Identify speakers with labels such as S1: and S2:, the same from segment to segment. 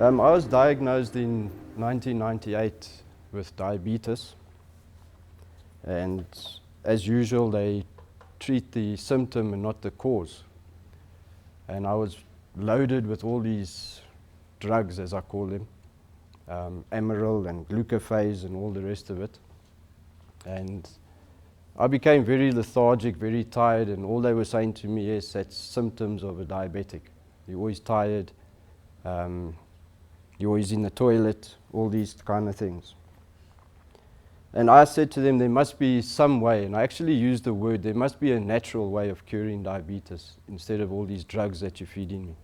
S1: I was diagnosed in 1998 with diabetes, and as usual they treat the symptom and not the cause. And I was loaded with all these drugs, as I call them, Amaryl and glucophage and all the rest of it. And I became very lethargic, very tired, and all they were saying to me is that's symptoms of a diabetic. You're always tired, you're always in the toilet, all these kind of things. And I said to them, there must be some way, and I actually used the word, there must be a natural way of curing diabetes instead of all these drugs that you're feeding me.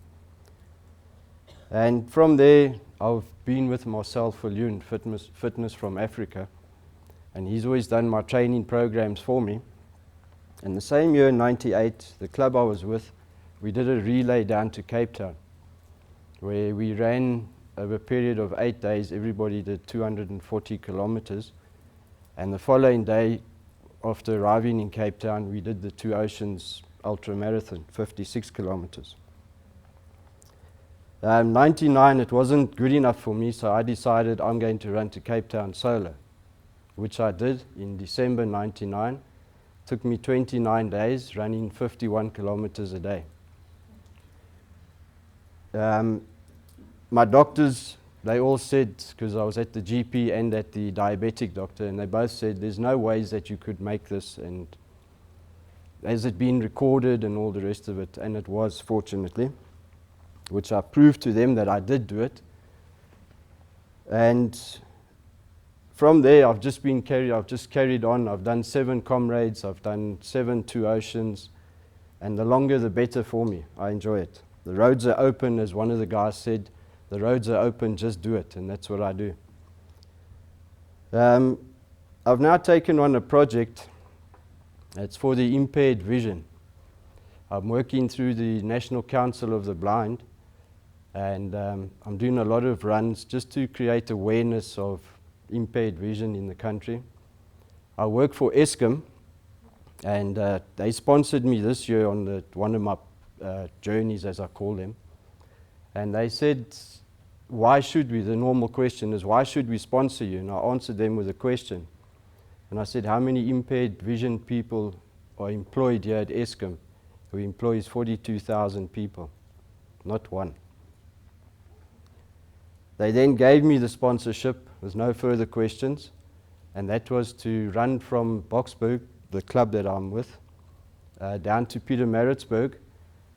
S1: And from there, I've been with Marcel Viljoen, Fitness from Africa, and he's always done my training programs for me. And the same year, in '98, the club I was with, we did a relay down to Cape Town, where we ran over a period of 8 days. Everybody did 240 kilometers. And the following day, after arriving in Cape Town, we did the Two Oceans Ultra Marathon, 56 kilometers. 99, it wasn't good enough for me, so I decided I'm going to run to Cape Town solo, which I did in December '99. Took me 29 days, running 51 kilometers a day. My doctors, they all said, because I was at the GP and at the diabetic doctor, and they both said there's no ways that you could make this, and has it been recorded and all the rest of it, and it was, fortunately, which I proved to them that I did do it. And from there, I've just carried on. I've done 7 Comrades, I've done 7 Two Oceans, and the longer the better for me. I enjoy it. The roads are open, as one of the guys said, the roads are open, just do it, and that's what I do. I've now taken on a project. It's for the Impaired Vision. I'm working through the National Council of the Blind, and I'm doing a lot of runs just to create awareness of impaired vision in the country. I work for Eskom, and they sponsored me this year on one of my journeys, as I call them. And they said, why should we? The normal question is, why should we sponsor you? And I answered them with a question. And I said, how many impaired vision people are employed here at Eskom, who employs 42,000 people? Not one. They then gave me the sponsorship with no further questions, and that was to run from Boksburg, the club that I'm with, down to Pietermaritzburg.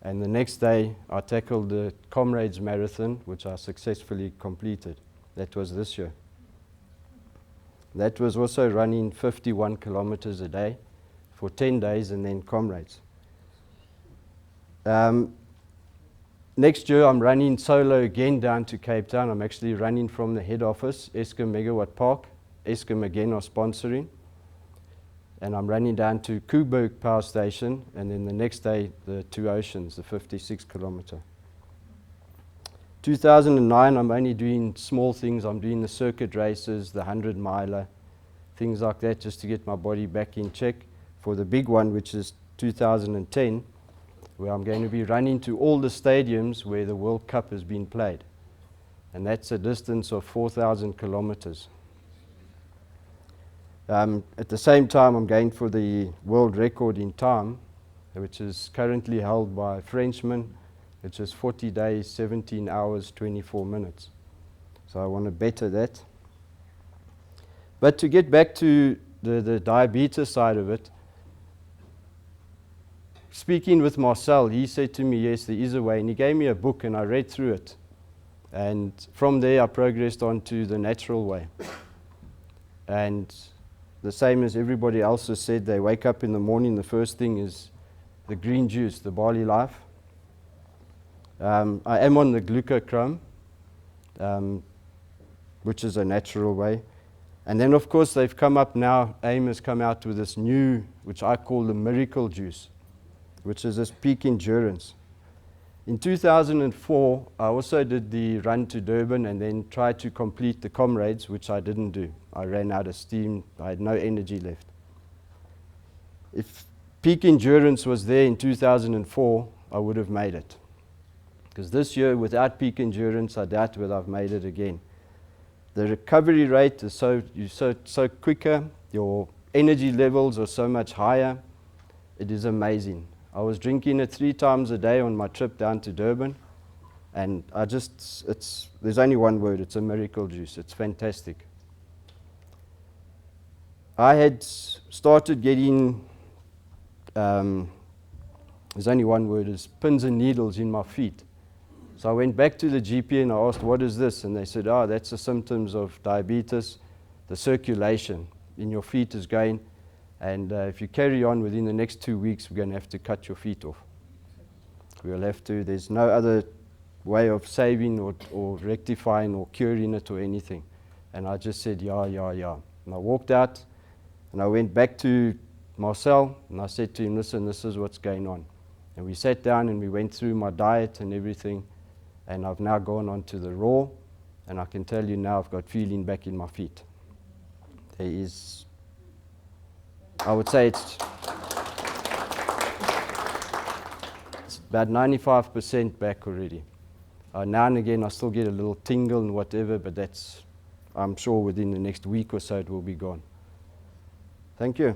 S1: And the next day, I tackled the Comrades marathon, which I successfully completed. That was this year. That was also running 51 kilometers a day for 10 days, and then Comrades. Next year, I'm running solo again down to Cape Town. I'm actually running from the head office, Eskom Megawatt Park. Eskom again are sponsoring. And I'm running down to Koeberg Power Station, and then the next day, the Two Oceans, the 56 kilometer. 2009, I'm only doing small things. I'm doing the circuit races, the 100-miler, things like that, just to get my body back in check. For the big one, which is 2010, where I'm going to be running to all the stadiums where the World Cup has been played. And that's a distance of 4,000 kilometers. At the same time, I'm going for the world record in time, which is currently held by a Frenchman, which is 40 days, 17 hours, 24 minutes. So I want to better that. But to get back to the diabetes side of it, speaking with Marcel, he said to me, yes, there is a way, and he gave me a book, and I read through it. And from there, I progressed on to the natural way. And the same as everybody else has said, they wake up in the morning, the first thing is the green juice, the barley life. I am on the glucochrome, which is a natural way. And then, of course, they've come up now, AIM has come out with this new, which I call the miracle juice, which is this peak endurance. In 2004, I also did the run to Durban and then tried to complete the Comrades, which I didn't do. I ran out of steam. I had no energy left. If peak endurance was there in 2004, I would have made it. Because this year, without peak endurance, I doubt whether I've made it again. The recovery rate is so quicker. Your energy levels are so much higher. It is amazing. I was drinking it 3 times a day on my trip down to Durban, and there's only one word, it's a miracle juice. It's fantastic. I had started getting, there's only one word, it's pins and needles in my feet. So I went back to the GP and I asked, what is this? And they said, that's the symptoms of diabetes. The circulation in your feet is going, and if you carry on within the next 2 weeks, we're going to have to cut your feet off. We'll have to. There's no other way of saving or rectifying or curing it or anything. And I just said, yeah. And I walked out and I went back to Marcel and I said to him, listen, this is what's going on. And we sat down and we went through my diet and everything. And I've now gone on to the raw, and I can tell you now I've got feeling back in my feet. There is, I would say it's about 95% back already. Now and again I still get a little tingle and whatever, but I'm sure within the next week or so it will be gone. Thank you.